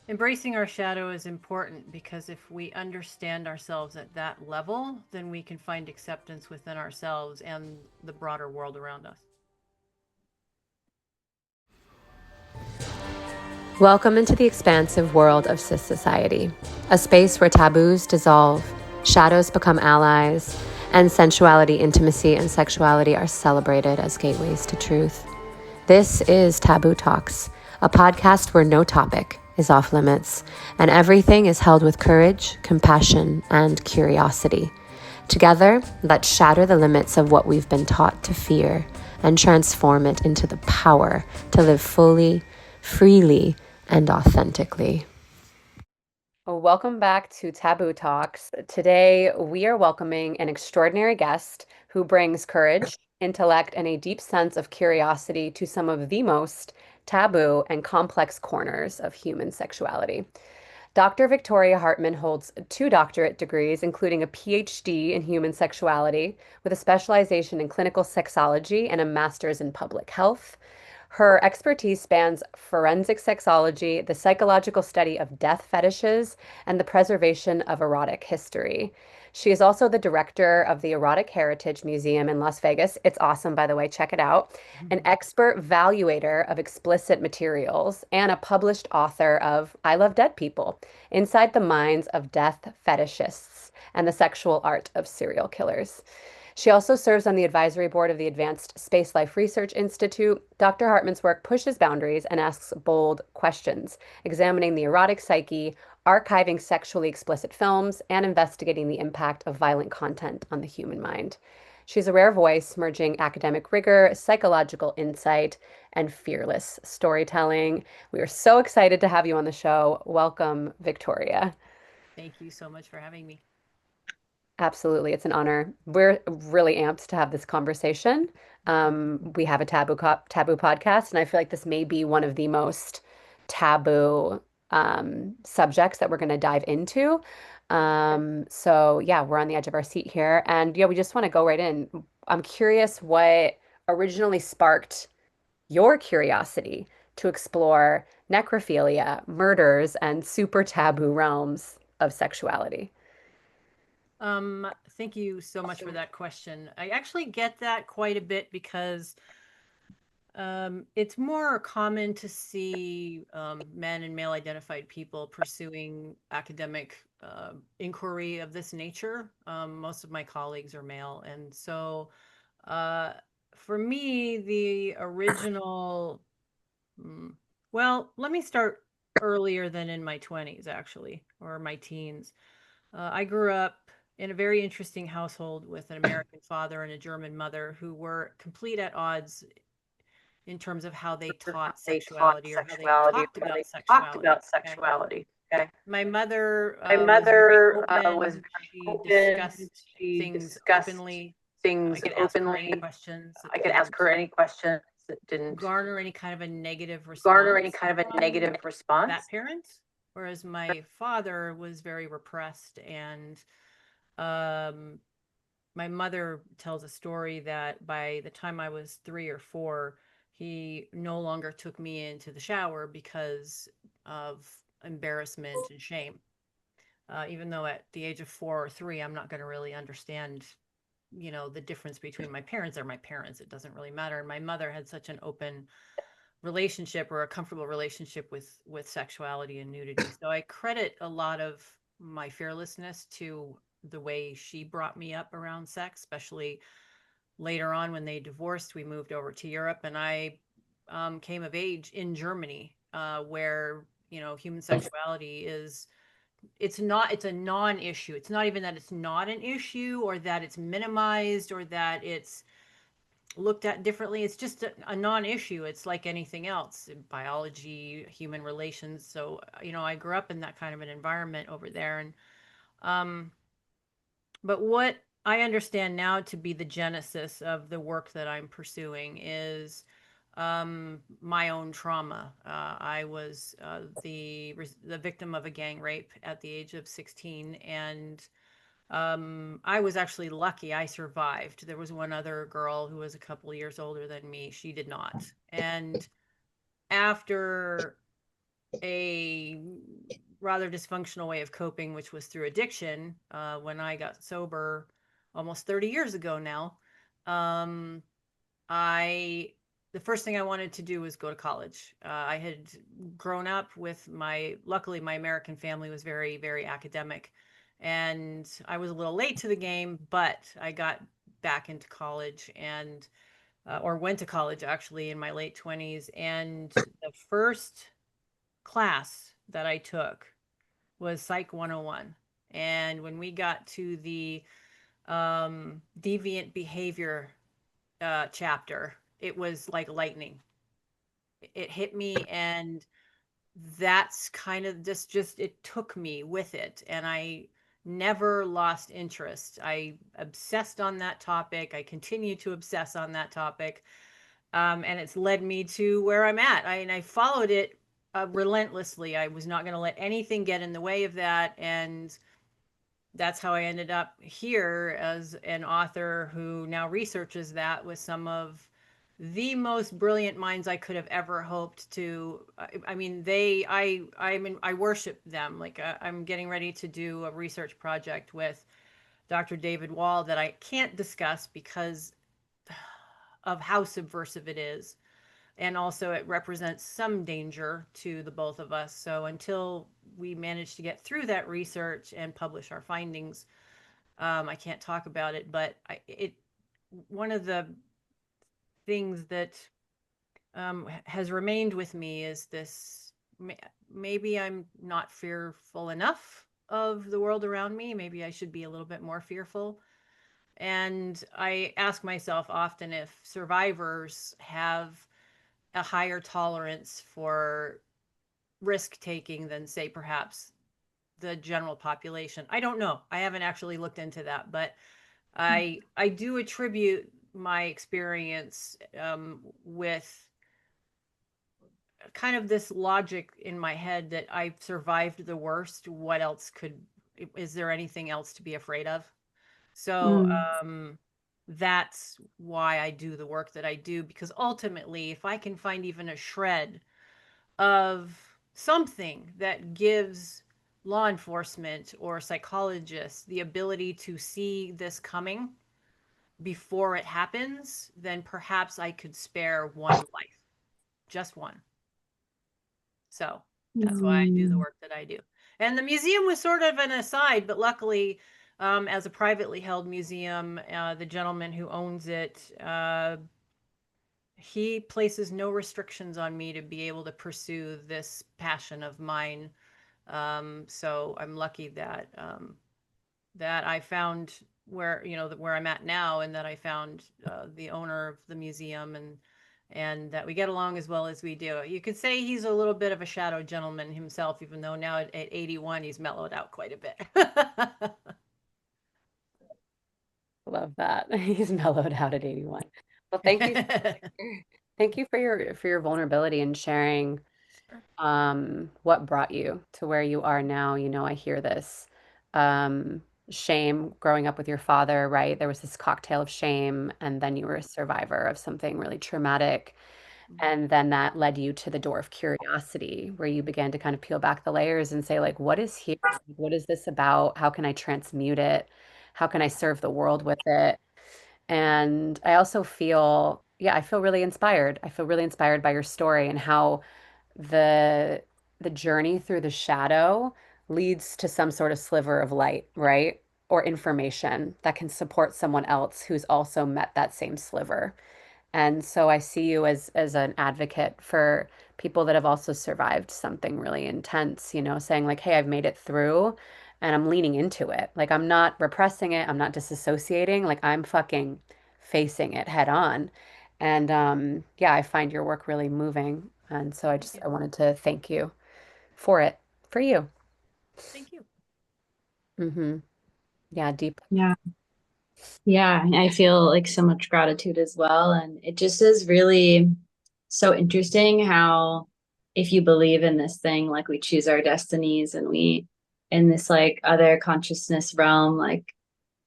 Embracing our shadow is important because if we understand ourselves at that level, then we can find acceptance within ourselves and the broader world around us. Welcome into the expansive world of SISociety, a space where taboos dissolve, shadows become allies, and sensuality, intimacy, and sexuality are celebrated as gateways to truth. This is Taboo Talks, a podcast where no topic is off limits and everything is held with courage, compassion, and curiosity. Together, let's shatter the limits of what we've been taught to fear and transform it into the power to live fully, freely, and authentically. Welcome back to Taboo Talks. Today, we are welcoming an extraordinary guest who brings courage, intellect, and a deep sense of curiosity to some of the most taboo and complex corners of human sexuality. Dr. Victoria Hartman holds 2 doctorate degrees, including a PhD in human sexuality, with a specialization in clinical sexology and a master's in public health. Her expertise spans forensic sexology, the psychological study of death fetishes, and the preservation of erotic history. She is also the director of the Erotic Heritage Museum in Las Vegas. It's awesome, by the way, check it out. An expert valuator of explicit materials and a published author of I Love Dead People, Inside the Minds of Death Fetishists and the Sexual Art of Serial Killers. She also serves on the advisory board of the Advanced Space Life Research Institute. Dr. Hartman's work pushes boundaries and asks bold questions, examining the erotic psyche, archiving sexually explicit films, and investigating the impact of violent content on the human mind. She's a rare voice, merging academic rigor, psychological insight, and fearless storytelling. We are so excited to have you on the show. Welcome, Victoria. Thank you so much for having me. Absolutely. It's an honor. We're really amped to have this conversation. We have a taboo podcast, and I feel like this may be one of the most taboo subjects that we're going to dive into. So yeah, we're on the edge of our seat here, and yeah, we just want to go right in. I'm curious what originally sparked your curiosity to explore necrophilia, murders, and super taboo realms of sexuality. Thank you so much for that question. I actually get that quite a bit because it's more common to see men and male identified people pursuing academic inquiry of this nature. Most of my colleagues are male. And so uh, for me, the original, mm, well, let me start earlier than in my 20s, actually, or my teens. I grew up in a very interesting household with an American father and a German mother who were complete at odds in terms of how they taught sexuality or how they talked about sexuality. Okay. Okay. My mother My was very mother was open. very She open. discussed She things discussed openly. I things could ask her any openly. questions that I could ask didn't her any questions that didn't garner any kind of a negative garner any response kind of a from negative that response. parent. Whereas my father was very repressed and um, my mother tells a story that by the time I was 3 or 4, he no longer took me into the shower because of embarrassment and shame. Even though at the age of 4 or 3, I'm not going to really understand, the difference between my parents. They're my parents. It doesn't really matter. And my mother had such an open relationship or a comfortable relationship with sexuality and nudity. So I credit a lot of my fearlessness to the way she brought me up around sex, especially later on when they divorced. We moved over to Europe, and I came of age in Germany, where human sexuality is it's a non-issue. It's not even that it's not an issue or that it's minimized or that it's looked at differently. It's just a non-issue. It's like anything else in biology, human relations. So I grew up in that kind of an environment over there. And um but what I understand now to be the genesis of the work that I'm pursuing is my own trauma. I was the victim of a gang rape at the age of 16, and I was actually lucky. I survived. There was one other girl who was a couple of years older than me. She did not. And after a rather dysfunctional way of coping, which was through addiction. When I got sober almost 30 years ago now, um, I the first thing I wanted to do was go to college. I had grown up with luckily my American family was very, very academic, and I was a little late to the game, but I got back into college and or went to college actually in my late 20s. And the first class that I took was Psych 101. And when we got to the deviant behavior chapter, it was like lightning. It hit me, and that's kind of just it took me with it. And I never lost interest. I obsessed on that topic. I continue to obsess on that topic. And it's led me to where I'm at. I followed it relentlessly. I was not going to let anything get in the way of that. And that's how I ended up here as an author who now researches that with some of the most brilliant minds I could have ever hoped to. I mean, I worship them. Like I'm getting ready to do a research project with Dr. David Wall that I can't discuss because of how subversive it is. And also, it represents some danger to the both of us. So, until we manage to get through that research and publish our findings, I can't talk about it. But one of the things that has remained with me is this maybe I'm not fearful enough of the world around me. Maybe I should be a little bit more fearful. And I ask myself often if survivors have a higher tolerance for risk taking than, say, perhaps the general population. I don't know. I haven't actually looked into that, but I do attribute my experience with kind of this logic in my head that I've survived the worst. What else is there anything else to be afraid of? So Mm. that's why I do the work that I do, because ultimately, if I can find even a shred of something that gives law enforcement or psychologists the ability to see this coming before it happens, then perhaps I could spare one life, just one. So that's why I do the Mm. work that I do. And the museum was sort of an aside, but luckily, as a privately held museum, the gentleman who owns it, he places no restrictions on me to be able to pursue this passion of mine. So I'm lucky that I found where I'm at now, and that I found the owner of the museum, and that we get along as well as we do. You could say he's a little bit of a shadow gentleman himself, even though now at 81 he's mellowed out quite a bit. Love that. He's mellowed out at 81. Well, thank you. Thank you for your vulnerability and sharing what brought you to where you are now. You know, I hear this shame growing up with your father, right? There was this cocktail of shame, and then you were a survivor of something really traumatic. And then that led you to the door of curiosity, where you began to kind of peel back the layers and say, like, what is here? What is this about? How can I transmute it? How can I serve the world with it? And I also feel, yeah, I feel really inspired. I feel really inspired by your story and how the the journey through the shadow leads to some sort of sliver of light, right? Or information that can support someone else who's also met that same sliver. And so I see you as an advocate for people that have also survived something really intense, you know, saying like, "Hey, I've made it through and I'm leaning into it. Like I'm not repressing it, I'm not disassociating, like I'm fucking facing it head on." And yeah, I find your work really moving. And so Thank you. I wanted to thank you for it, for you. Thank you. Hmm. Yeah, deep. Yeah. Yeah. I feel like so much gratitude as well. And it just is really so interesting how if you believe in this thing, like we choose our destinies and we in this like other consciousness realm, like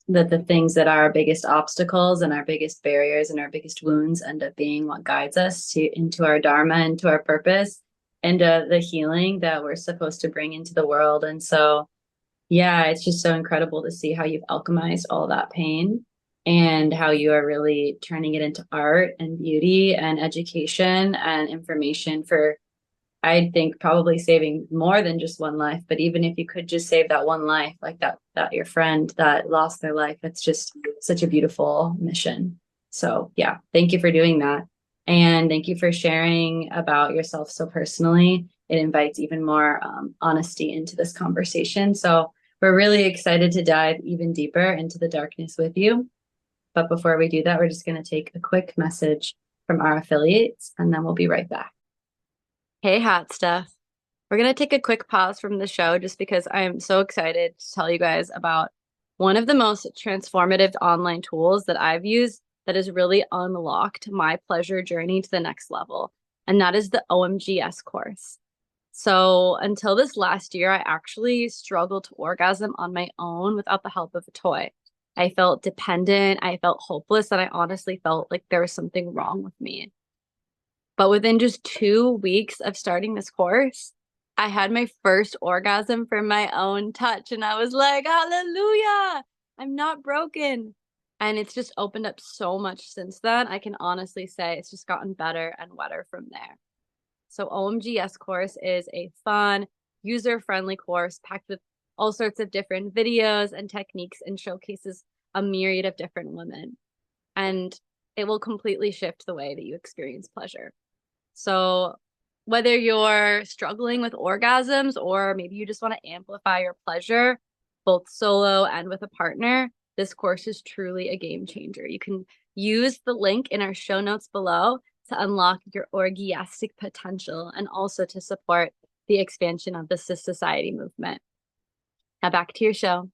that the things that are our biggest obstacles and our biggest barriers and our biggest wounds end up being what guides us to into our dharma and to our purpose. and the healing that we're supposed to bring into the world. And so, yeah, it's just so incredible to see how you've alchemized all that pain and how you are really turning it into art and beauty and education and information for, I think, probably saving more than just one life. But even if you could just save that one life, like that your friend that lost their life, it's just such a beautiful mission. So yeah, thank you for doing that. And thank you for sharing about yourself so personally. It invites even more honesty into this conversation. So we're really excited to dive even deeper into the darkness with you. But before we do that, we're just going to take a quick message from our affiliates, and then we'll be right back. Hey, hot stuff. We're going to take a quick pause from the show just because I am so excited to tell you guys about one of the most transformative online tools that I've used that has really unlocked my pleasure journey to the next level. And that is the OMGS course. So until this last year, I actually struggled to orgasm on my own without the help of a toy. I felt dependent, I felt hopeless, and I honestly felt like there was something wrong with me. But within just 2 weeks of starting this course, I had my first orgasm from my own touch. And I was like, hallelujah, I'm not broken. And it's just opened up so much since then. I can honestly say it's just gotten better and wetter from there. So OMGS course is a fun, user-friendly course packed with all sorts of different videos and techniques and showcases a myriad of different women. And it will completely shift the way that you experience pleasure. So whether you're struggling with orgasms or maybe you just want to amplify your pleasure, both solo and with a partner, this course is truly a game changer. You can use the link in our show notes below to unlock your orgiastic potential and also to support the expansion of the SISociety movement. Now back to your show.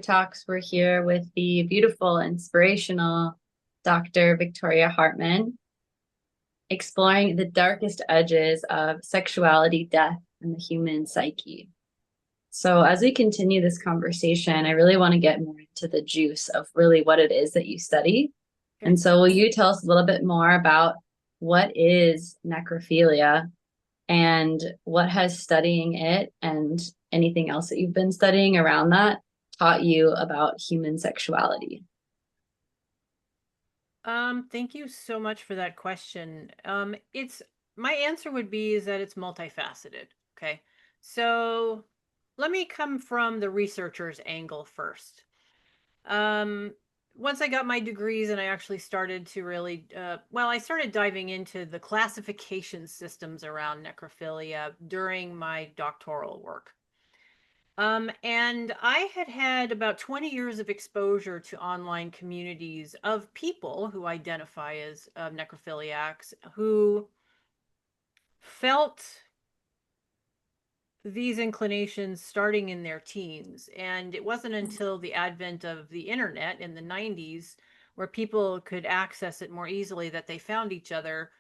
Talks, we're here with the beautiful, inspirational Dr. Victoria Hartman, exploring the darkest edges of sexuality, death, and the human psyche. So as we continue this conversation, I really want to get more into the juice of really what it is that you study. Okay. And so will you tell us a little bit more about what is necrophilia and what has studying it and anything else that you've been studying around that taught you about human sexuality? Thank you so much for that question. My answer would be is that it's multifaceted. Okay. So let me come from the researcher's angle first. Once I got my degrees and I actually started to really, I started diving into the classification systems around necrophilia during my doctoral work. And I had about 20 years of exposure to online communities of people who identify as necrophiliacs who felt these inclinations starting in their teens. And it wasn't until the advent of the internet in the 90s where people could access it more easily that they found each other.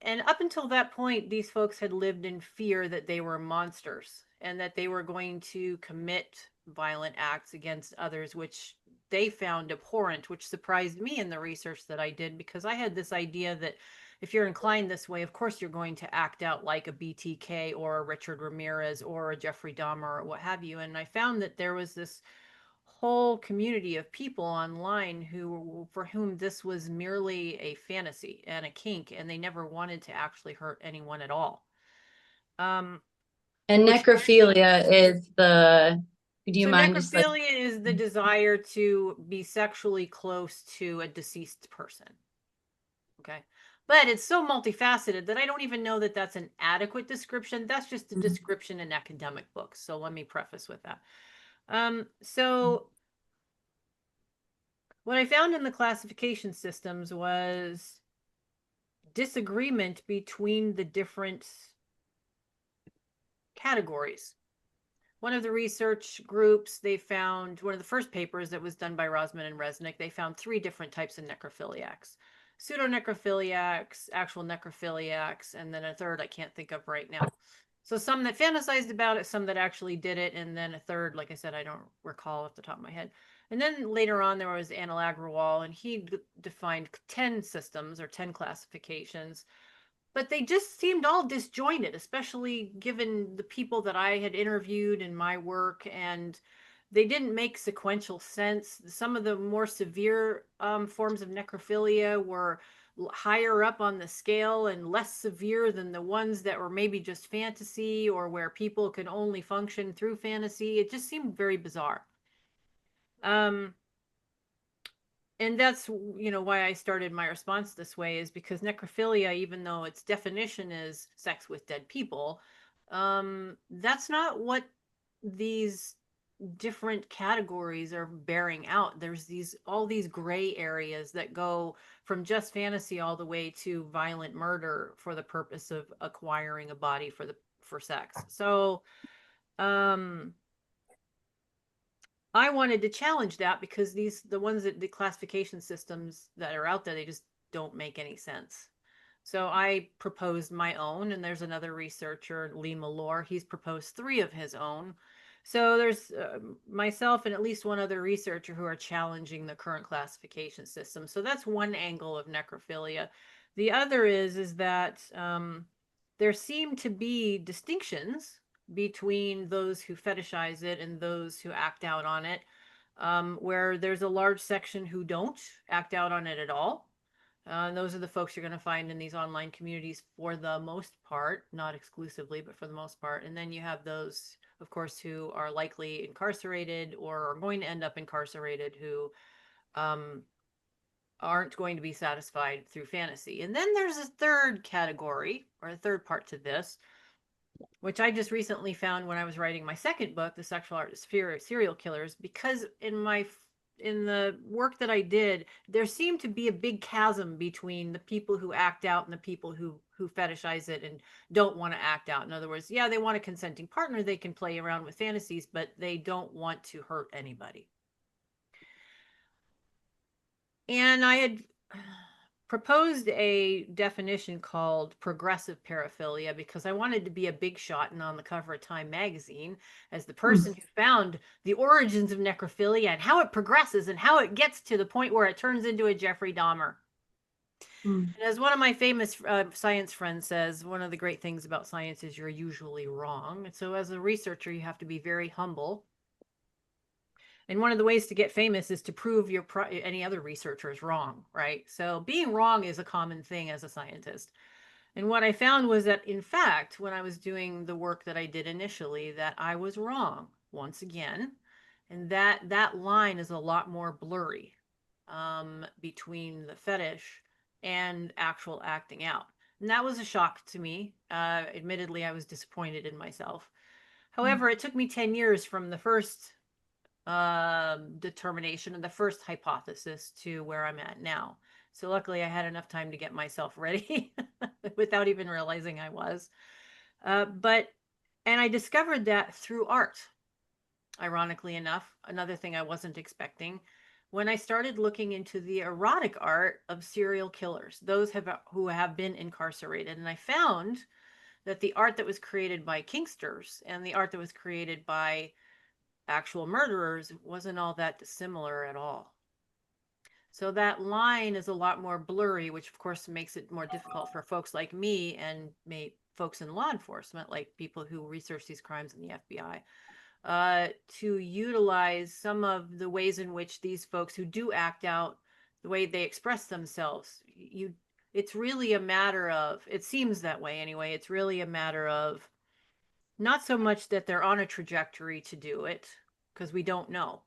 And up until that point, these folks had lived in fear that they were monsters and that they were going to commit violent acts against others, which they found abhorrent, which surprised me in the research that I did, because I had this idea that if you're inclined this way, of course you're going to act out like a BTK or a Richard Ramirez or a Jeffrey Dahmer or what have you. And I found that there was this whole community of people online for whom this was merely a fantasy and a kink, and they never wanted to actually hurt anyone at all. And necrophilia is the, do you mind just like... Necrophilia is the desire to be sexually close to a deceased person. Okay. But it's so multifaceted that I don't even know that that's an adequate description. That's just a description in academic books. So let me preface with that. So what I found in the classification systems was disagreement between the different categories. One of the research groups, they found one of the first papers that was done by Rosman and Resnick, they found 3 different types of necrophiliacs. Pseudo-necrophiliacs, actual necrophiliacs, and then a third I can't think of right now. So some that fantasized about it, some that actually did it, and then a third, like I said, I don't recall off the top of my head. And then later on, there was Anil Agrawal, and he defined 10 systems or 10 classifications. but they just seemed all disjointed, especially given the people that I had interviewed in my work, and they didn't make sequential sense. Some of the more severe forms of necrophilia were higher up on the scale and less severe than the ones that were maybe just fantasy or where people could only function through fantasy. It just seemed very bizarre. Um, and that's why I started my response this way, is because necrophilia, even though its definition is sex with dead people, that's not what these different categories are bearing out. There's all these gray areas that go from just fantasy all the way to violent murder for the purpose of acquiring a body for sex. So I wanted to challenge that, because the ones that the classification systems that are out there, they just don't make any sense. So I proposed my own, and there's another researcher, Lee Malore. He's proposed 3 of his own. So there's myself and at least one other researcher who are challenging the current classification system. So that's one angle of necrophilia. The other is that there seem to be distinctions between those who fetishize it and those who act out on it, where there's a large section who don't act out on it at all. And those are the folks you're going to find in these online communities for the most part, not exclusively, but for the most part. And then you have those, of course, who are likely incarcerated or are going to end up incarcerated, who aren't going to be satisfied through fantasy. And then there's a third category, or a third part to this, which I just recently found when I was writing my second book, The Sexual Art of Serial Killers, because in the work that I did, there seemed to be a big chasm between the people who act out and the people who fetishize it and don't want to act out. In other words, yeah, they want a consenting partner, they can play around with fantasies, but they don't want to hurt anybody. And I had proposed a definition called progressive paraphilia because I wanted to be a big shot and on the cover of Time magazine as the person who found the origins of necrophilia and how it progresses and how it gets to the point where it turns into a Jeffrey Dahmer. And as one of my famous science friends says, one of the great things about science is you're usually wrong. And so as a researcher, you have to be very humble. And one of the ways to get famous is to prove any other researcher is wrong, right? So being wrong is a common thing as a scientist. And what I found was that, in fact, when I was doing the work that I did initially, that I was wrong once again, and that line is a lot more blurry between the fetish and actual acting out. And that was a shock to me. Admittedly, I was disappointed in myself. However, it took me 10 years from the first determination and the first hypothesis to where I'm at now. So luckily I had enough time to get myself ready without even realizing I was. And I discovered that through art, ironically enough, another thing I wasn't expecting, when I started looking into the erotic art of serial killers, those who have been incarcerated. And I found that the art that was created by kinksters and the art that was created by actual murderers wasn't all that dissimilar at all. So that line is a lot more blurry, which of course makes it more difficult for folks like me and folks in law enforcement, like people who research these crimes in the FBI, to utilize some of the ways in which these folks who do act out, the way they express themselves. It's really a matter of, it seems that way anyway, it's really a matter of not so much that they're on a trajectory to do it, because we don't know.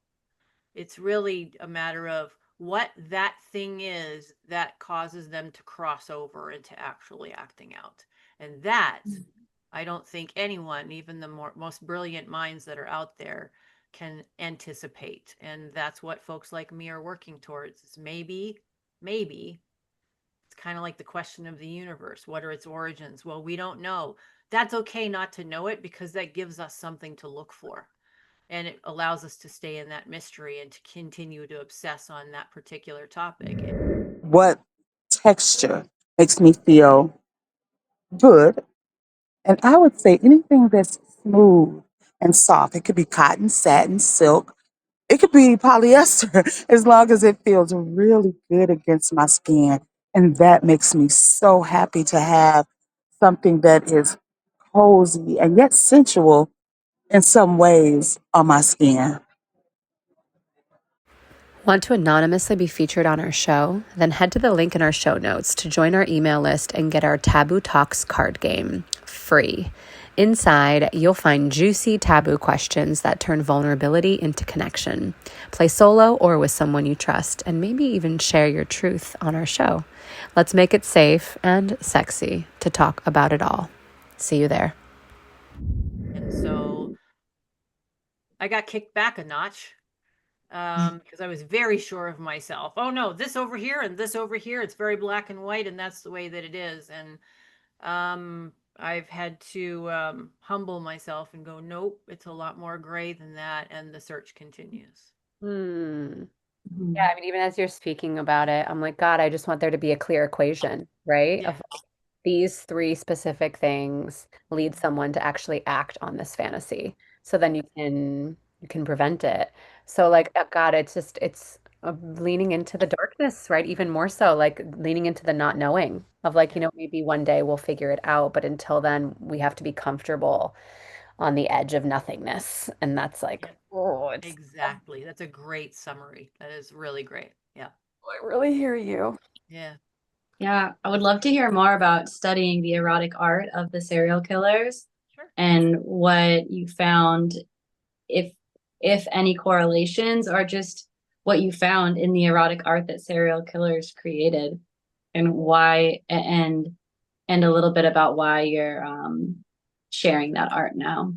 It's really a matter of what that thing is that causes them to cross over into actually acting out. And that, I don't think anyone, even the most brilliant minds that are out there, can anticipate. And that's what folks like me are working towards. Is maybe it's kind of like the question of the universe. What are its origins? Well, we don't know. That's okay not to know it, because that gives us something to look for. And it allows us to stay in that mystery and to continue to obsess on that particular topic. What texture makes me feel good? And I would say anything that's smooth and soft. It could be cotton, satin, silk. It could be polyester as long as it feels really good against my skin. And that makes me so happy to have something that is cozy and yet sensual in some ways on my skin. Want to anonymously be featured on our show? Then head to the link in our show notes to join our email list and get our Taboo Talks card game free. Inside, you'll find juicy taboo questions that turn vulnerability into connection. Play solo or with someone you trust, and maybe even share your truth on our show. Let's make it safe and sexy to talk about it all. See you there. And so I got kicked back a notch because I was very sure of myself. Oh no, this over here and this over here, it's very black and white, and that's the way that it is. And I've had to humble myself and go, nope, it's a lot more gray than that, and the search continues. Yeah, I mean, even as you're speaking about it, I'm like, God, I just want there to be a clear equation, right? Yeah, Of these three specific things lead someone to actually act on this fantasy. So then you can prevent it. So like, God, it's leaning into the darkness, right? Even more so, like leaning into the not knowing of like, yeah, maybe one day we'll figure it out, but until then, we have to be comfortable on the edge of nothingness. And that's like, yeah. oh, Exactly. That's a great summary. That is really great. Yeah. I really hear you. Yeah. Yeah, I would love to hear more about studying the erotic art of the serial killers Sure. and what you found, if if any correlations, or just what you found in the erotic art that serial killers created, and why, and a little bit about why you're sharing that art now.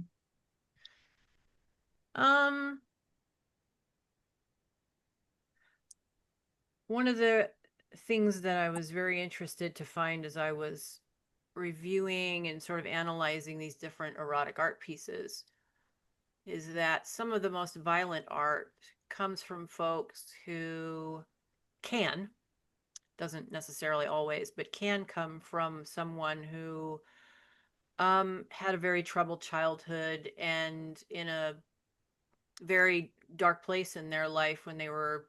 Um, One of the things that I was very interested to find as I was reviewing and sort of analyzing these different erotic art pieces is that some of the most violent art comes from folks who can, doesn't necessarily always, but can come from someone who had a very troubled childhood and in a very dark place in their life when they were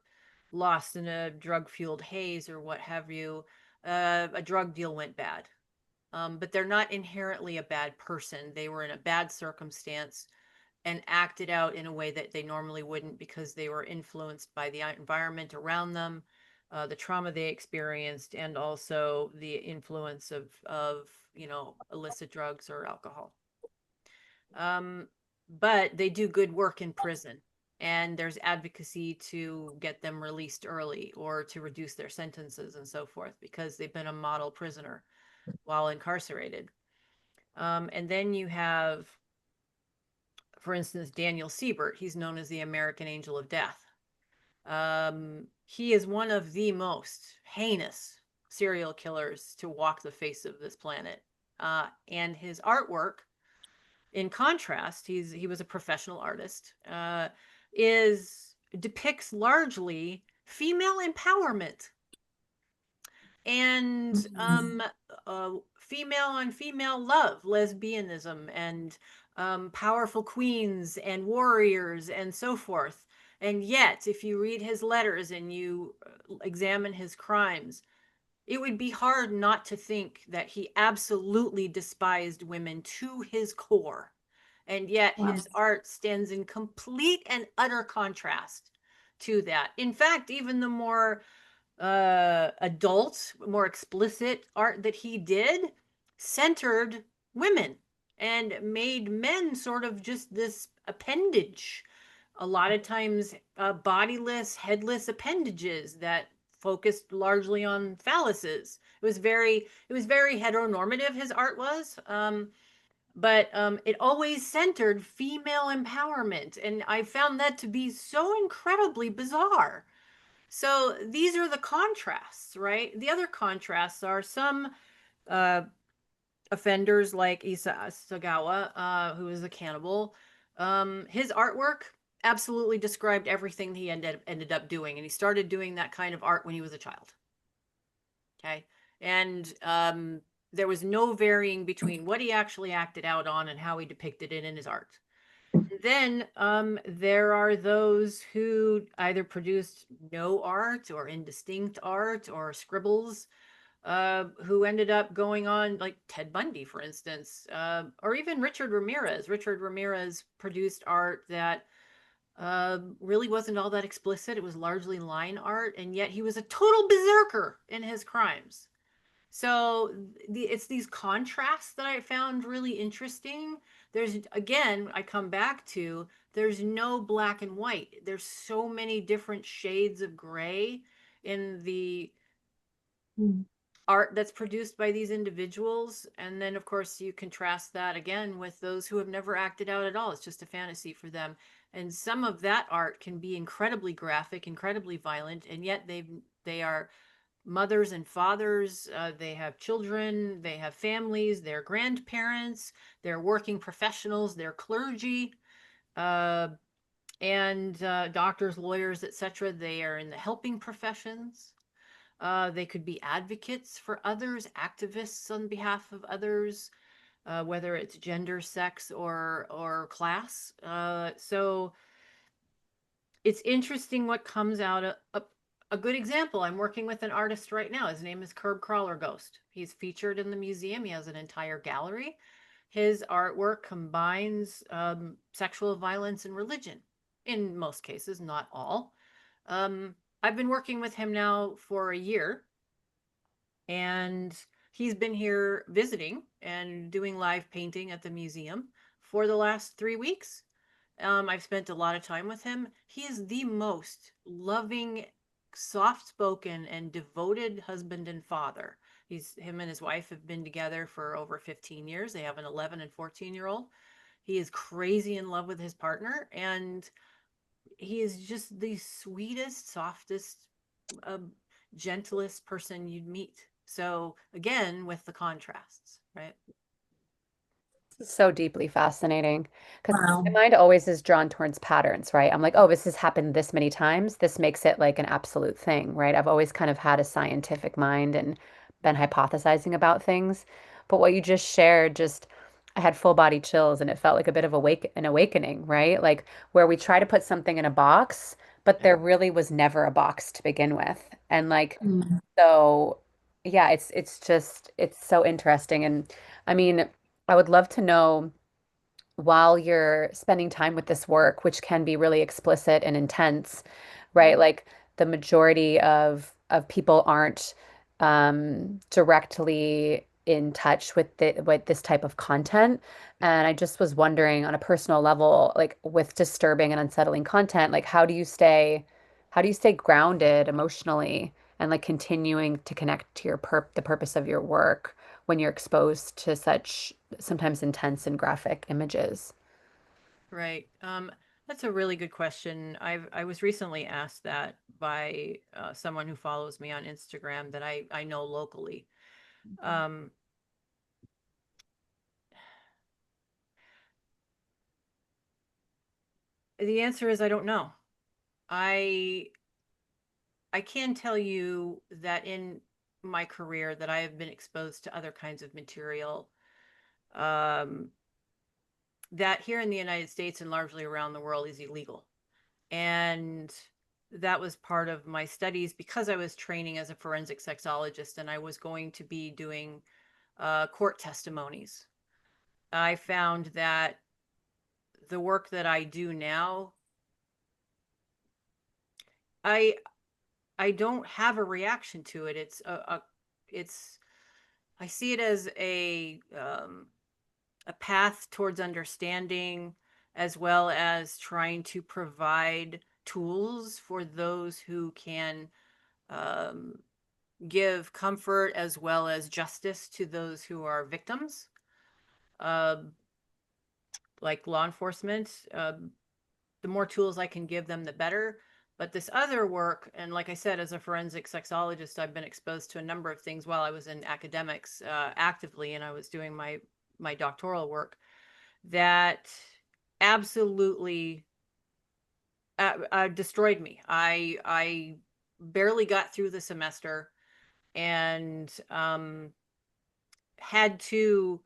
lost in a drug fueled haze or what have you. A drug deal went bad. But they're not inherently a bad person. They were in a bad circumstance and acted out in a way that they normally wouldn't because they were influenced by the environment around them, the trauma they experienced, and also the influence of illicit drugs or alcohol. Um, but they do good work in prison, and there's advocacy to get them released early or to reduce their sentences and so forth because they've been a model prisoner while incarcerated. And then you have, for instance, Daniel Siebert. He's known as the American Angel of Death. He is one of the most heinous serial killers to walk the face of this planet. And his artwork, in contrast, he was a professional artist, is depicts largely female empowerment and female on female love, lesbianism, and powerful queens and warriors and so forth. And yet, if you read his letters and you examine his crimes, it would be hard not to think that he absolutely despised women to his core. And yet, Wow. his art stands in complete and utter contrast to that. In fact, even the more adult, more explicit art that he did centered women and made men sort of just this appendage. A lot of times, bodiless, headless appendages that focused largely on phalluses. It was very heteronormative. His art was, but it always centered female empowerment, and I found that to be so incredibly bizarre. So these are the contrasts, right? The other contrasts are some uh, offenders like Isa Sagawa, who is a cannibal. His artwork absolutely described everything he ended up doing, and he started doing that kind of art when he was a child. Okay, and there was no varying between what he actually acted out on and how he depicted it in his art. Then there are those who either produced no art or indistinct art or scribbles. who ended up going on, like Ted Bundy, for instance, or even Richard Ramirez. Richard Ramirez produced art that really wasn't all that explicit. It was largely line art, and yet he was a total berserker in his crimes. So it's these contrasts that I found really interesting. There's, again, I come back to, there's no black and white. There's so many different shades of gray in the Mm. art that's produced by these individuals. And then, of course, you contrast that again with those who have never acted out at all. It's just a fantasy for them. And some of that art can be incredibly graphic, incredibly violent, and yet they are mothers and fathers. They have children, they have families, they're grandparents, they're working professionals, they're clergy, uh, and doctors, lawyers, etc. They are in the helping professions. They could be advocates for others, activists on behalf of others, whether it's gender, sex, or class. So it's interesting what comes out. A good example, I'm working with an artist right now. His name is Curb Crawler Ghost. He's featured in the museum. He has an entire gallery. His artwork combines sexual violence and religion, in most cases, not all. I've been working with him now for a year, and he's been here visiting and doing live painting at the museum for the last 3 weeks. I've spent a lot of time with him. He is the most loving, soft spoken, and devoted husband and father. Him and his wife have been together for over 15 years. They have an 11 and 14-year-old. He is crazy in love with his partner, and he is just the sweetest, softest, uh, gentlest person you'd meet. So again, with the contrasts, right? So deeply fascinating because Wow. my mind always is drawn towards patterns, right? I'm like, oh, this has happened this many times. This makes it like an absolute thing, right? I've always kind of had a scientific mind and been hypothesizing about things. But what you just shared, just I had full body chills and it felt like a bit of an awakening, right? Like where we try to put something in a box, but Yeah. there really was never a box to begin with. And like Mm. so yeah, it's just it's so interesting. And I mean, I would love to know while you're spending time with this work, which can be really explicit and intense, right? Like the majority of people aren't directly in touch with with this type of content. And I just was wondering on a personal level, like with disturbing and unsettling content, like how do you stay grounded emotionally and like continuing to connect to the purpose of your work when you're exposed to such sometimes intense and graphic images? Right. That's a really good question. I was recently asked that by someone who follows me on Instagram that I know locally. Um, the answer is I don't know. I I can tell you that in my career that I have been exposed to other kinds of material, um, that here in the United States and largely around the world is illegal. And that was part of my studies because I was training as a forensic sexologist and I was going to be doing court testimonies. I found that the work that I do now, I I don't have a reaction to it. It's I see it as a path towards understanding, as well as trying to provide tools for those who can um, give comfort as well as justice to those who are victims, uh, like law enforcement. The more tools I can give them, the better. But this other work, and like I said, as a forensic sexologist, I've been exposed to a number of things while I was in academics actively, and I was doing my doctoral work that absolutely destroyed me. I barely got through the semester and had to,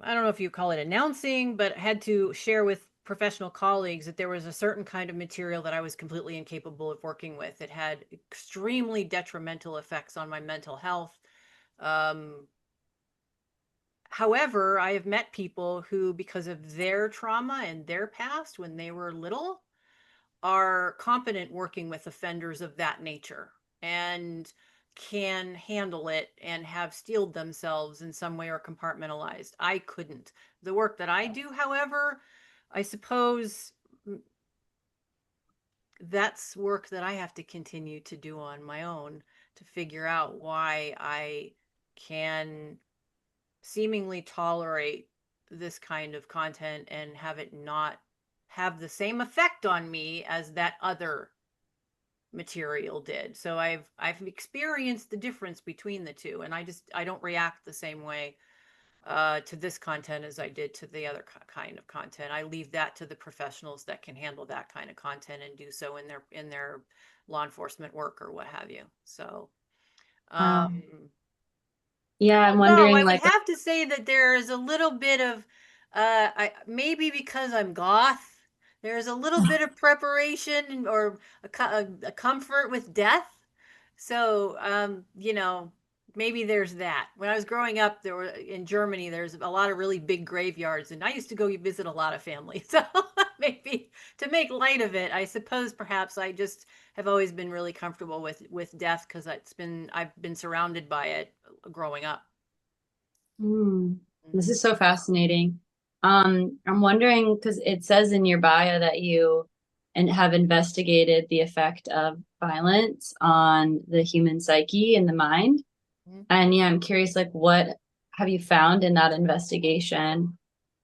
I don't know if you call it announcing, but had to share with professional colleagues that there was a certain kind of material that I was completely incapable of working with. It had extremely detrimental effects on my mental health. However, I have met people who, because of their trauma and their past when they were little, are competent working with offenders of that nature and can handle it and have steeled themselves in some way or compartmentalized. I couldn't. The work that I do, however, I suppose that's work that I have to continue to do on my own to figure out why I can seemingly tolerate this kind of content and have it not have the same effect on me as that other material did. So I've experienced the difference between the two, and I don't react the same way to this content as I did to the other kind of content. I leave that to the professionals that can handle that kind of content and do so in their law enforcement work or what have you. So Yeah, I'm although I wondering would like have to say that there is a little bit of, maybe because I'm goth, there's a little bit of preparation or a comfort with death. So, maybe there's that. When I was growing up, there were in Germany, there's a lot of really big graveyards, and I used to go visit a lot of family. So maybe to make light of it, I suppose perhaps I just have always been really comfortable with death because I've been surrounded by it growing up. this Mhm. is so fascinating. I'm wondering because it says in your bio that you and have investigated the effect of violence on the human psyche and the mind. Mhm. And yeah, I'm curious, like, what have you found in that investigation?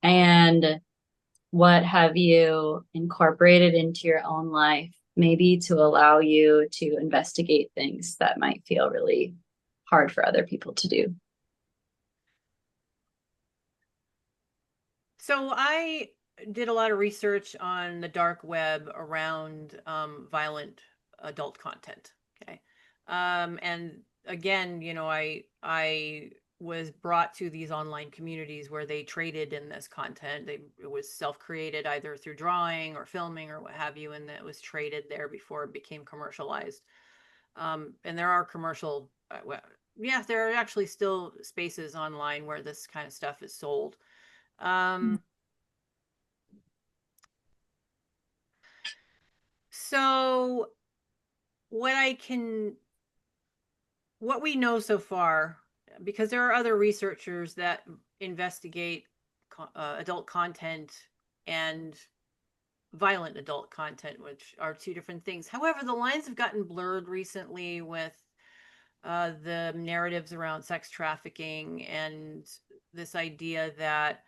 And what have you incorporated into your own life, maybe to allow you to investigate things that might feel really hard for other people to do? So I did a lot of research on the dark web around violent adult content. Okay, and again, I was brought to these online communities where they traded in this content. It was self-created either through drawing or filming or what have you, and it was traded there before it became commercialized. And there are commercial, yeah, there are actually still spaces online where this kind of stuff is sold. Um, So what I can, what we know so far, because there are other researchers that investigate adult content and violent adult content, which are two different things. However, the lines have gotten blurred recently with the narratives around sex trafficking and this idea that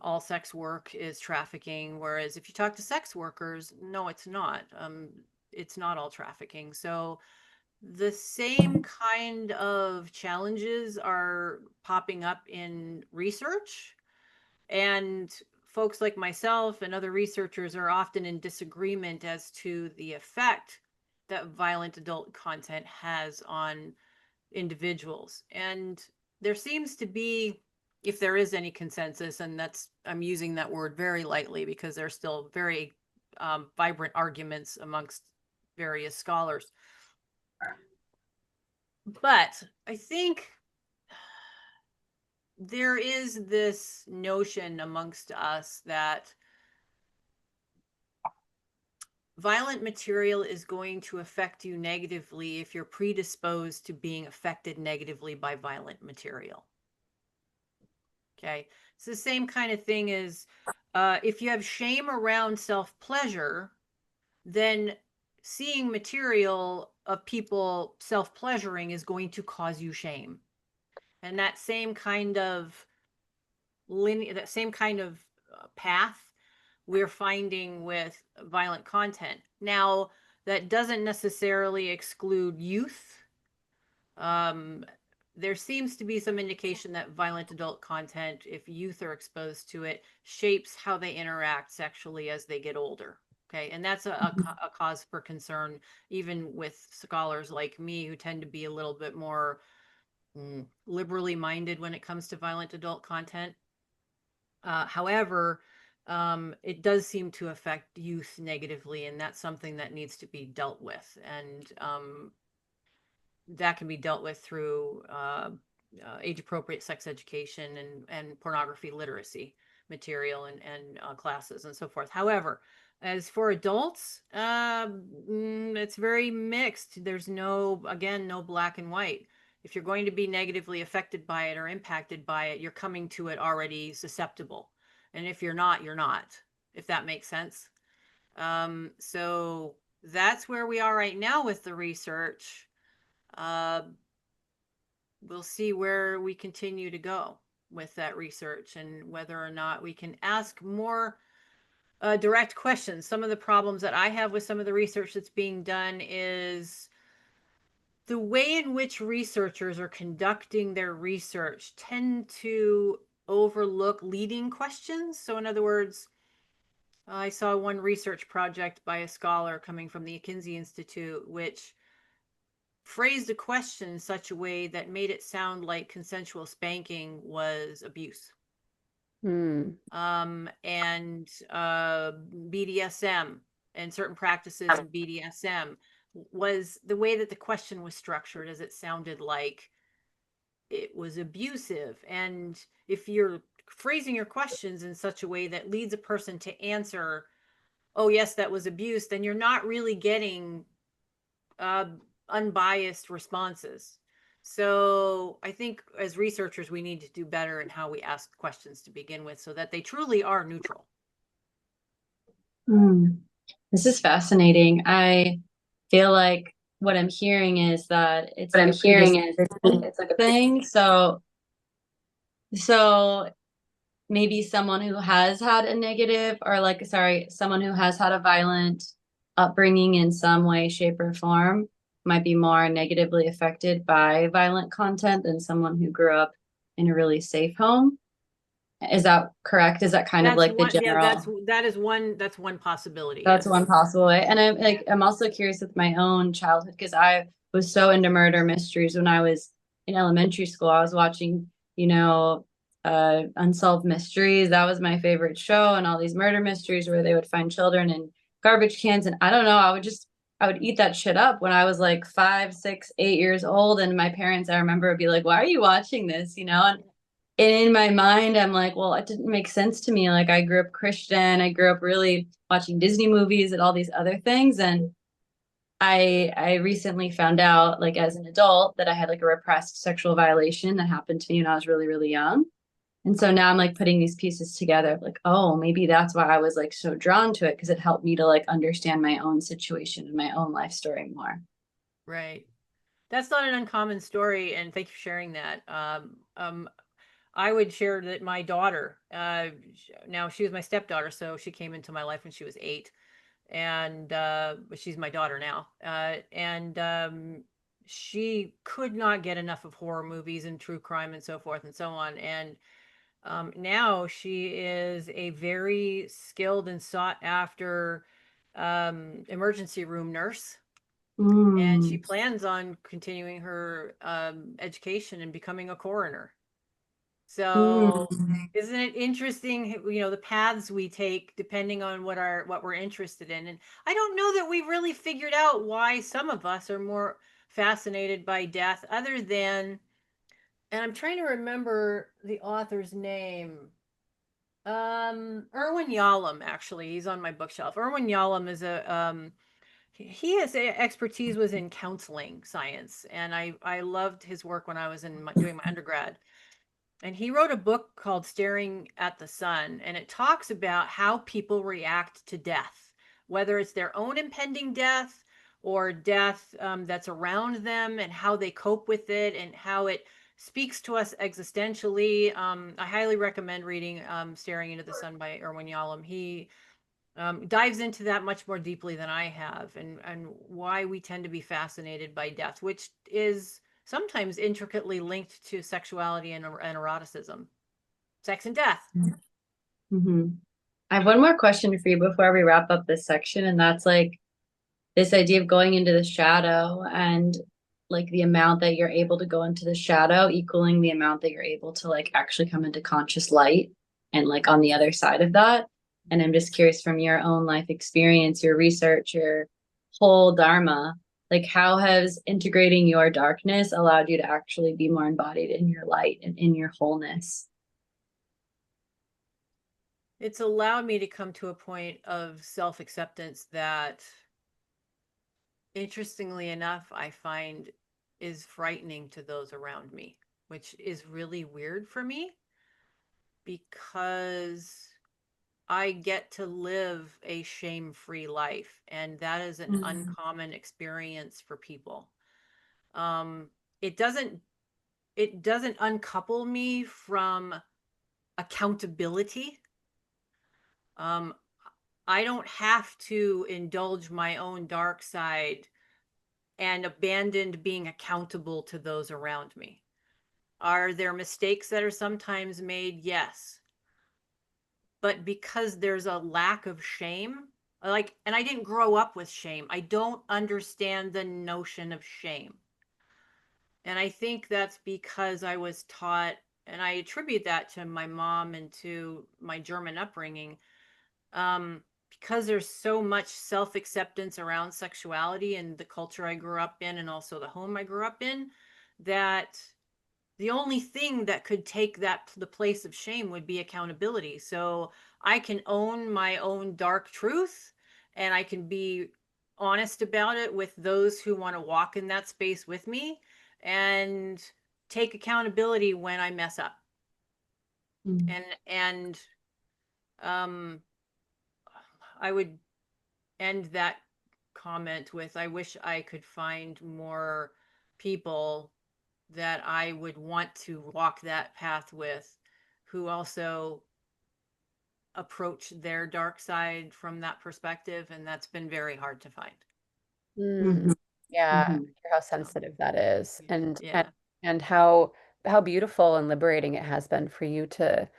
all sex work is trafficking. Whereas if you talk to sex workers, no, it's not. It's not all trafficking. So the same kind of challenges are popping up in research, and folks like myself and other researchers are often in disagreement as to the effect that violent adult content has on individuals. And there seems to be, if there is any consensus, and I'm using that word very lightly because there's still very vibrant arguments amongst various scholars. But I think there is this notion amongst us that violent material is going to affect you negatively if you're predisposed to being affected negatively by violent material. Okay. It's the same kind of thing as if you have shame around self pleasure, then seeing material of people self pleasuring is going to cause you shame. And that same kind of path we're finding with violent content. Now, that doesn't necessarily exclude youth. Um, there seems to be some indication that violent adult content, if youth are exposed to it, shapes how they interact sexually as they get older. Okay. And that's a cause for concern, even with scholars like me who tend to be a little bit more liberally minded when it comes to violent adult content. However, it does seem to affect youth negatively, and that's something that needs to be dealt with. And that can be dealt with through age appropriate sex education and pornography literacy material and classes and so forth. However, as for adults, it's very mixed. There's no black and white. If you're going to be negatively affected by it or impacted by it, you're coming to it already susceptible. And if you're not, you're not, if that makes sense. So that's where we are right now with the research. Uh, we'll see where we continue to go with that research and whether or not we can ask more direct questions. Some of the problems that I have with some of the research that's being done is the way in which researchers are conducting their research tend to overlook leading questions. So in other words, I saw one research project by a scholar coming from the Kinsey Institute, which phrased a question in such a way that made it sound like consensual spanking was abuse. Hmm. And BDSM and certain practices in BDSM was the way that the question was structured, as it sounded like it was abusive. And if you're phrasing your questions in such a way that leads a person to answer, oh, yes, that was abuse, then you're not really getting unbiased responses. So I think as researchers, we need to do better in how we ask questions to begin with so that they truly are neutral. This is fascinating. I feel like what I'm hearing is that it's What like I'm a hearing is it's like a thing. So maybe someone who has had a negative or like, sorry, someone who has had a violent upbringing in some way, shape, or form might be more negatively affected by violent content than someone who grew up in a really safe home. Is that correct? Is that kind of like the general? That's one possibility. That's Yes. one possible way. And I'm also curious with my own childhood because I was so into murder mysteries when I was in elementary school. I was watching, Unsolved Mysteries. That was my favorite show, and all these murder mysteries where they would find children in garbage cans. And I don't know, I would eat that shit up when I was like 5, 6, 8 years old. And my parents, I remember, would be like, "Why are you watching this?" And in my mind, I'm like, well, it didn't make sense to me. Like, I grew up Christian. I grew up really watching Disney movies and all these other things. And I recently found out, like, as an adult, that I had like a repressed sexual violation that happened to me when I was really, really young. And so now I'm like putting these pieces together, like, oh, maybe that's why I was like so drawn to it, because it helped me to like understand my own situation and my own life story more. Right. That's not an uncommon story, and thank you for sharing that. I would share that my daughter, now she was my stepdaughter, so she came into my life when she was 8, and but she's my daughter now. And she could not get enough of horror movies and true crime and so forth and so on. And now she is a very skilled and sought after emergency room nurse. And she plans on continuing her education and becoming a coroner. So isn't it interesting, the paths we take depending on what we're interested in? And I don't know that we've really figured out why some of us are more fascinated by death other than, and I'm trying to remember the author's name. Erwin Yalom, actually, he's on my bookshelf. Erwin Yalom is his expertise was in counseling science, and I loved his work when I was doing my undergrad. And he wrote a book called Staring at the Sun, and it talks about how people react to death, whether it's their own impending death or death that's around them, and how they cope with it and how it speaks to us existentially. I highly recommend reading Staring into the Sun by Erwin Yalom. He dives into that much more deeply than I have, and why we tend to be fascinated by death, which is sometimes intricately linked to sexuality and eroticism, sex and death. I have one more question for you before we wrap up this section, and that's like this idea of going into the shadow and like the amount that you're able to go into the shadow equaling the amount that you're able to like actually come into conscious light and like on the other side of that. And I'm just curious, from your own life experience, your research, your whole dharma, like how has integrating your darkness allowed you to actually be more embodied in your light and in your wholeness? It's allowed me to come to a point of self-acceptance that, interestingly enough, I find is frightening to those around me, which is really weird for me because I get to live a shame-free life, and that is an Mm. uncommon experience for people. Um, it doesn't uncouple me from accountability. Um, I don't have to indulge my own dark side and abandon being accountable to those around me. Are there mistakes that are sometimes made? Yes. But because there's a lack of shame, like, and I didn't grow up with shame, I don't understand the notion of shame. And I think that's because I was taught, and I attribute that to my mom and to my German upbringing, because there's so much self-acceptance around sexuality and the culture I grew up in and also the home I grew up in, that the only thing that could take that the place of shame would be accountability. So I can own my own dark truth, and I can be honest about it with those who want to walk in that space with me, and take accountability when I mess up. Mm. And um I would end that comment with, I wish I could find more people that I would want to walk that path with, who also approach their dark side from that perspective. And that's been very hard to find. Mhm. Yeah, I Mhm. hear how So, sensitive that is, and yeah. and how beautiful and liberating it has been for you to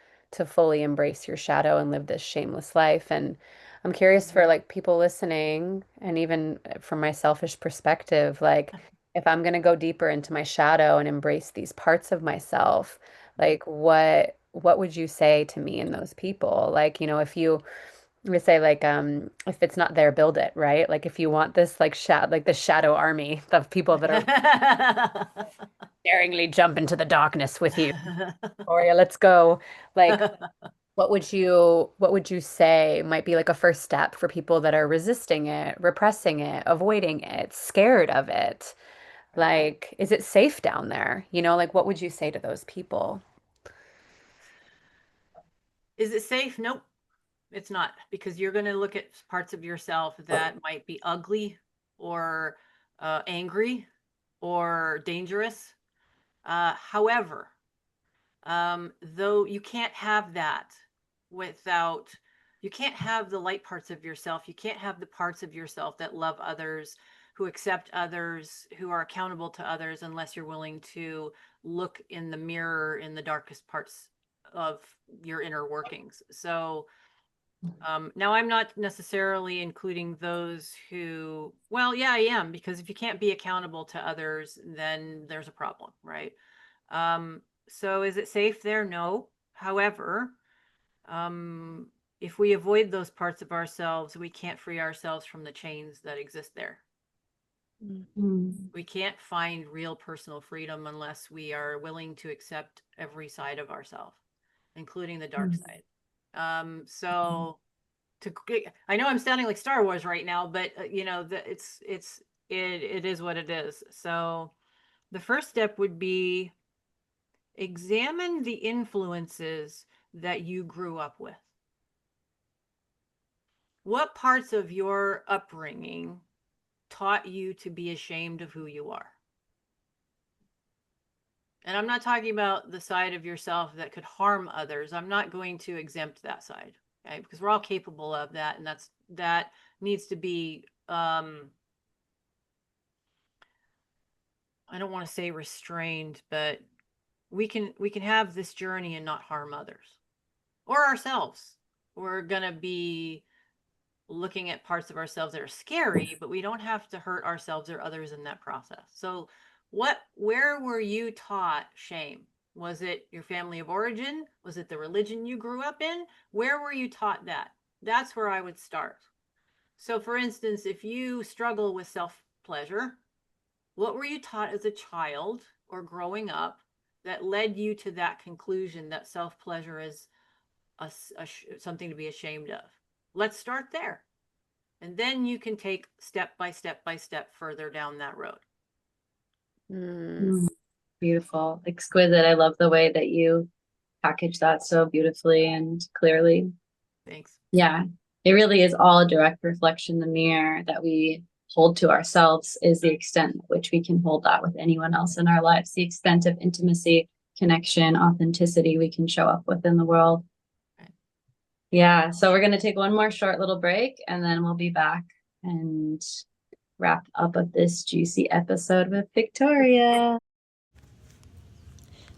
fully embrace your shadow and live this shameless life. And I'm curious for like people listening, and even from my selfish perspective, like if I'm gonna go deeper into my shadow and embrace these parts of myself, like what would you say to me and those people? Like, if you we say like if it's not there, build it, right? Like if you want this like the shadow army of people that are daringly jump into the darkness with you. Gloria, let's go. Like what would you say might be like a first step for people that are resisting it, repressing it, avoiding it, scared of it? Like, is it safe down there? Like what would you say to those people? Is it safe? Nope, it's not, because you're going to look at parts of yourself that might be ugly or angry or dangerous. However, though you can't have that without, you can't have the light parts of yourself, you can't have the parts of yourself that love others, who accept others, who are accountable to others, unless you're willing to look in the mirror in the darkest parts of your inner workings. So now I'm not necessarily including those who, well, yeah, I am, because if you can't be accountable to others, then there's a problem, right? Um, so is it safe there? No. However, um, if we avoid those parts of ourselves, we can't free ourselves from the chains that exist there. Mm. We can't find real personal freedom unless we are willing to accept every side of ourselves, including the dark Mm. side. So to, I know I'm sounding like Star Wars right now, but it is what it is. So the first step would be, examine the influences that you grew up with. What parts of your upbringing taught you to be ashamed of who you are? And I'm not talking about the side of yourself that could harm others. I'm not going to exempt that side, okay? Because we're all capable of that, and that needs to be, I don't want to say restrained, but we can have this journey and not harm others or ourselves. We're going to be looking at parts of ourselves that are scary, but we don't have to hurt ourselves or others in that process. So where were you taught shame? Was it your family of origin? Was it the religion you grew up in? Where were you taught that? That's where I would start. So, for instance, if you struggle with self pleasure, what were you taught as a child or growing up that led you to that conclusion that self pleasure is something to be ashamed of? Let's start there. And then you can take step by step by step further down that road. Mm. Mm, beautiful, exquisite. I love the way that you package that so beautifully and clearly. Thanks. Yeah, it really is all a direct reflection. The mirror that we hold to ourselves is the extent at which we can hold that with anyone else in our lives, the extent of intimacy, connection, authenticity we can show up with in the world. Right. Yeah, so we're going to take one more short little break and then we'll be back and wrap up of this juicy episode with Victoria.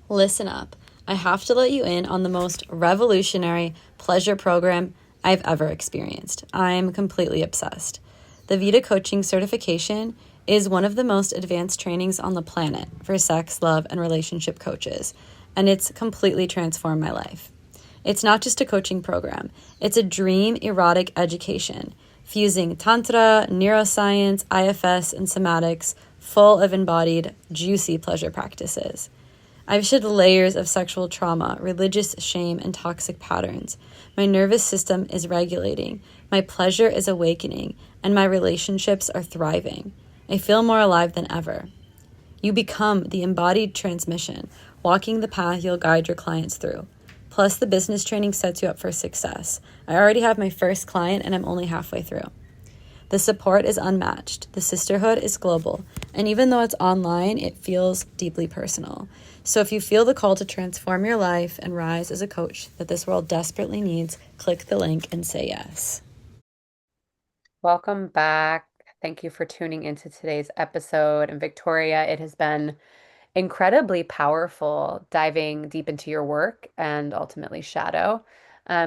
Listen up. I have to let you in on the most revolutionary pleasure program I've ever experienced. I'm completely obsessed. The Vita Coaching Certification is one of the most advanced trainings on the planet for sex, love, and relationship coaches, and it's completely transformed my life. It's not just a coaching program, it's a dream erotic education, fusing Tantra, neuroscience, IFS, and somatics, full of embodied, juicy pleasure practices. I've shed layers of sexual trauma, religious shame, and toxic patterns. My nervous system is regulating, my pleasure is awakening, and my relationships are thriving. I feel more alive than ever. You become the embodied transmission, walking the path you'll guide your clients through. Plus, the business training sets you up for success. I already have my first client, and I'm only halfway through. The support is unmatched, the sisterhood is global, and even though it's online, it feels deeply personal. So if you feel the call to transform your life and rise as a coach that this world desperately needs, click the link and say yes. Welcome back. Thank you for tuning into today's episode. And Victoria, it has been incredibly powerful diving deep into your work and ultimately shadow.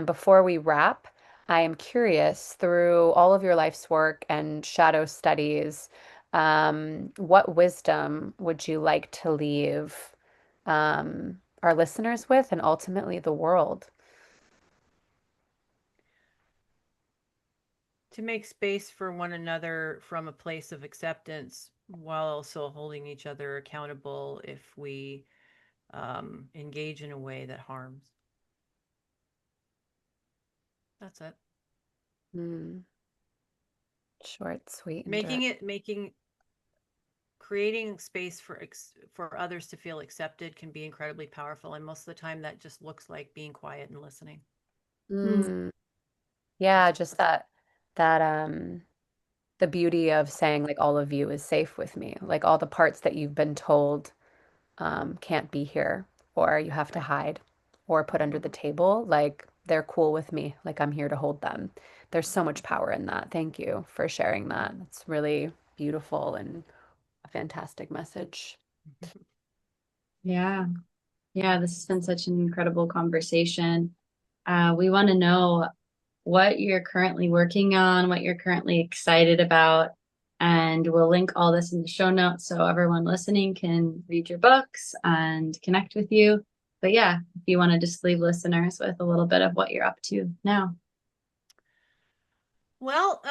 Before we wrap, I am curious through all of your life's work and shadow studies, what wisdom would you like to leave our listeners with and ultimately the world? To make space for one another from a place of acceptance while also holding each other accountable if we engage in a way that harms. That's it. Mm, short, sweet, and Making direct. it, making, creating space for others to feel accepted can be incredibly powerful. And most of the time, that just looks like being quiet and listening. Mm, Mm, yeah, just that the beauty of saying like all of you is safe with me, like all the parts that you've been told can't be here or you have to Right. hide or put under the table, like they're cool with me, like I'm here to hold them. There's so much power in that. Thank you for sharing that. It's really beautiful and a fantastic message. yeah. Yeah, this has been such an incredible conversation. We want to know what you're currently working on, what you're currently excited about, and we'll link all this in the show notes so everyone listening can read your books and connect with you. But yeah, if you want to just leave listeners with a little bit of what you're up to now. Well,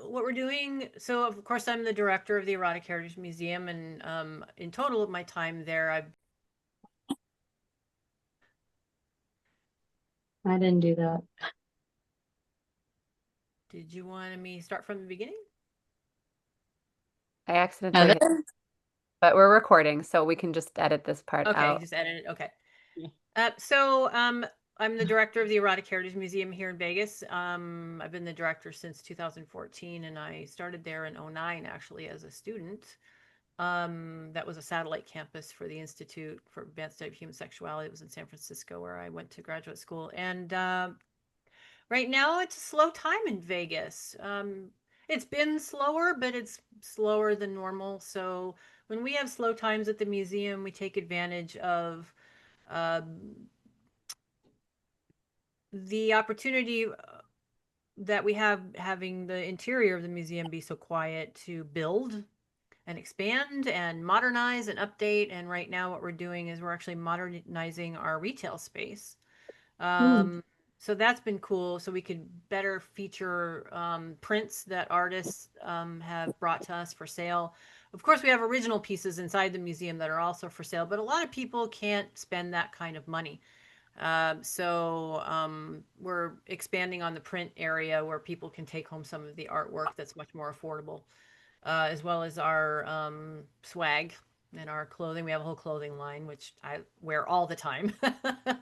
what we're doing, so of course I'm the director of the Erotic Heritage Museum, and in total of my time there, I've I didn't do that. did you want me to start from the beginning? I accidentally hit, Heather? but we're recording, so we can just edit this part Okay, out. just edit it. Okay. So I'm the director of the Erotic Heritage Museum here in Vegas. I've been the director since 2014, and I started there in '09 actually as a student. That was a satellite campus for the Institute for Advanced Study of Human Sexuality. It was in San Francisco where I went to graduate school. And right now it's a slow time in Vegas. It's been slower, but it's slower than normal. So when we have slow times at the museum, we take advantage of um, the opportunity that we have having the interior of the museum be so quiet to build and expand and modernize and update. And right now, what we're doing is we're actually modernizing our retail space. Hmm. Um, so that's been cool. So we could better feature prints that artists have brought to us for sale. Of course, we have original pieces inside the museum that are also for sale, but a lot of people can't spend that kind of money. So we're expanding on the print area where people can take home some of the artwork that's much more affordable, as well as our swag and our clothing. We have a whole clothing line, which I wear all the time.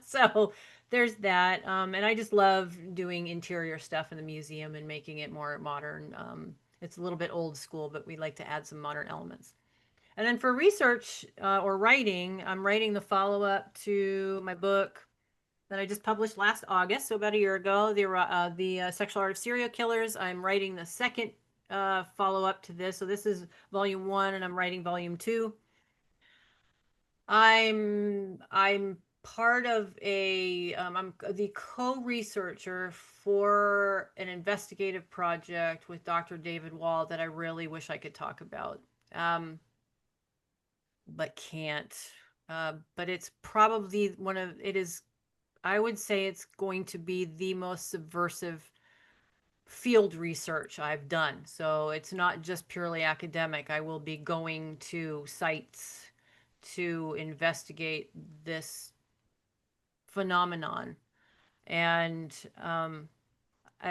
So there's that. And I just love doing interior stuff in the museum and making it more modern. It's a little bit old school, but we like to add some modern elements. And then for research or writing, I'm writing the follow up to my book that I just published last August, so about a year ago, the Sexual Art of Serial Killers. I'm writing the second follow up to this. So this is volume 1, and I'm writing volume 2. I'm part of I'm the co-researcher for an investigative project with Dr. David Wall that I really wish I could talk about, but can't. But it's probably it is, I would say it's going to be the most subversive field research I've done. So it's not just purely academic. I will be going to sites to investigate this phenomenon. And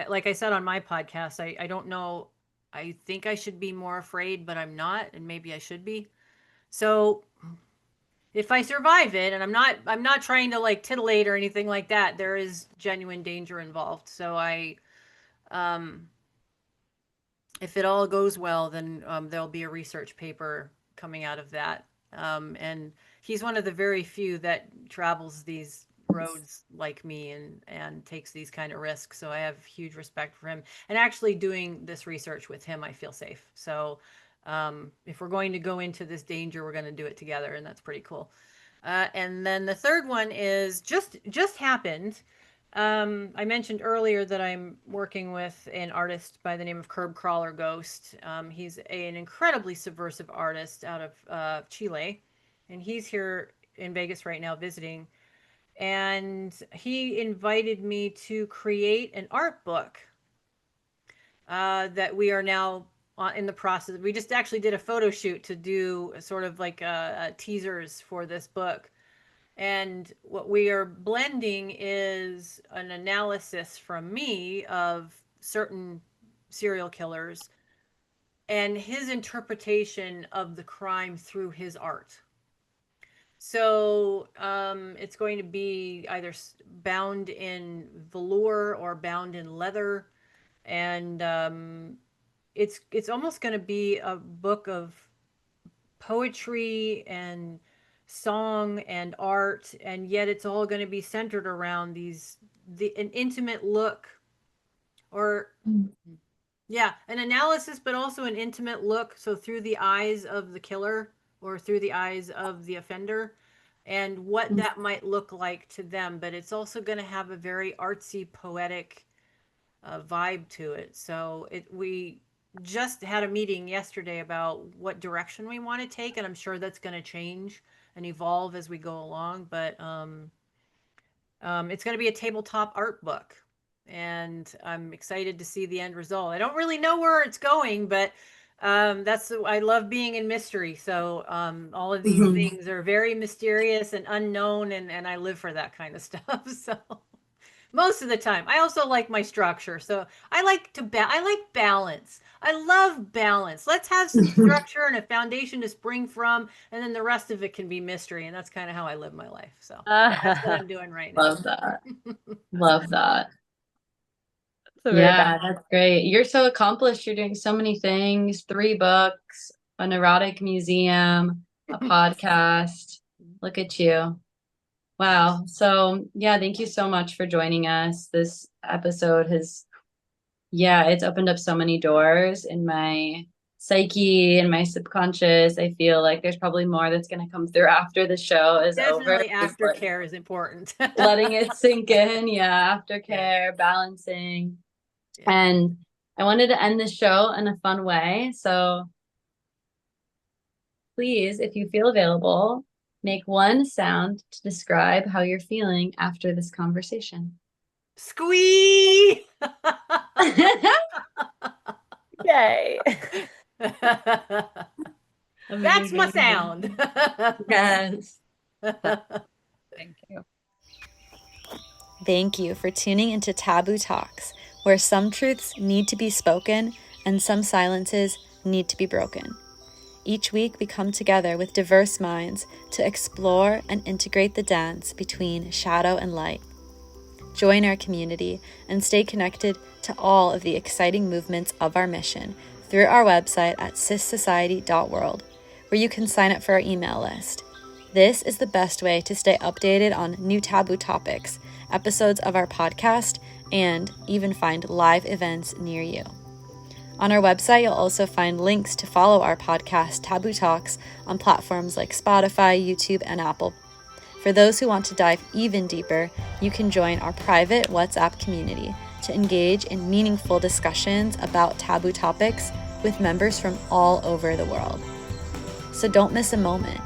like I said on my podcast, I don't know. I think I should be more afraid, but I'm not, and maybe I should be. So if I survive it, and I'm not trying to like titillate or anything like that, there is genuine danger involved. So um, if it all goes well, then there'll be a research paper coming out of that. And he's one of the very few that travels these roads like me and takes these kind of risks. So I have huge respect for him. And actually doing this research with him, I feel safe. So if we're going to go into this danger, we're going to do it together, and that's pretty cool. And then the third one is just happened. I mentioned earlier that I'm working with an artist by the name of Curb Crawler Ghost. He's an incredibly subversive artist out of Chile, and he's here in Vegas right now visiting. And he invited me to create an art book that we are now in the process. We just actually did a photo shoot to do sort of like teasers for this book. And what we are blending is an analysis from me of certain serial killers and his interpretation of the crime through his art. So it's going to be either bound in velour or bound in leather, and it's almost going to be a book of poetry and song and art, and yet it's all going to be centered around an intimate look, or yeah, an analysis, but also an intimate look, so through the eyes of the killer or through the eyes of the offender, and what that might look like to them. But it's also going to have a very artsy, poetic vibe to it. So we just had a meeting yesterday about what direction we want to take, and I'm sure that's going to change and evolve as we go along. But it's going to be a tabletop art book, and I'm excited to see the end result. I don't really know where it's going, but I love being in mystery. So all of these things are very mysterious and unknown, and I live for that kind of stuff. So most of the time. I also like my structure. So I like balance. I love balance. Let's have some structure and a foundation to spring from, and then the rest of it can be mystery. And that's kind of how I live my life. So that's what I'm doing right now. Love that. Love that. So very Yeah, that's great. You're so accomplished. You're doing so many things, 3 books, an erotic museum, a podcast. Look at you. Wow. So yeah, thank you so much for joining us. This episode it's opened up so many doors in my psyche and my subconscious. I feel like there's probably more that's going to come through after the show is over. Definitely aftercare is important. Letting it sink in. Yeah, aftercare, balancing. Yeah. And I wanted to end the show in a fun way. So please, if you feel available, make one sound to describe how you're feeling after this conversation. Squee! Yay. That's my sound. Yes. Thank you. Thank you for tuning into Taboo Talks, where some truths need to be spoken and some silences need to be broken. Each week, we come together with diverse minds to explore and integrate the dance between shadow and light. Join our community and stay connected to all of the exciting movements of our mission through our website at SISociety.world, where you can sign up for our email list. This is the best way to stay updated on new taboo topics, episodes of our podcast, and even find live events near you. On our website, you'll also find links to follow our podcast, Taboo Talks, on platforms like Spotify, YouTube, and Apple. For those who want to dive even deeper, you can join our private WhatsApp community to engage in meaningful discussions about taboo topics with members from all over the world. So don't miss a moment.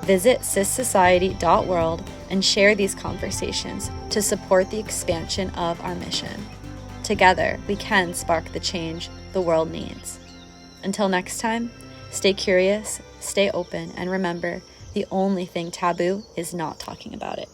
Visit SISociety.world and share these conversations to support the expansion of our mission. Together, we can spark the change the world needs. Until next time, stay curious, stay open, and remember, the only thing taboo is not talking about it.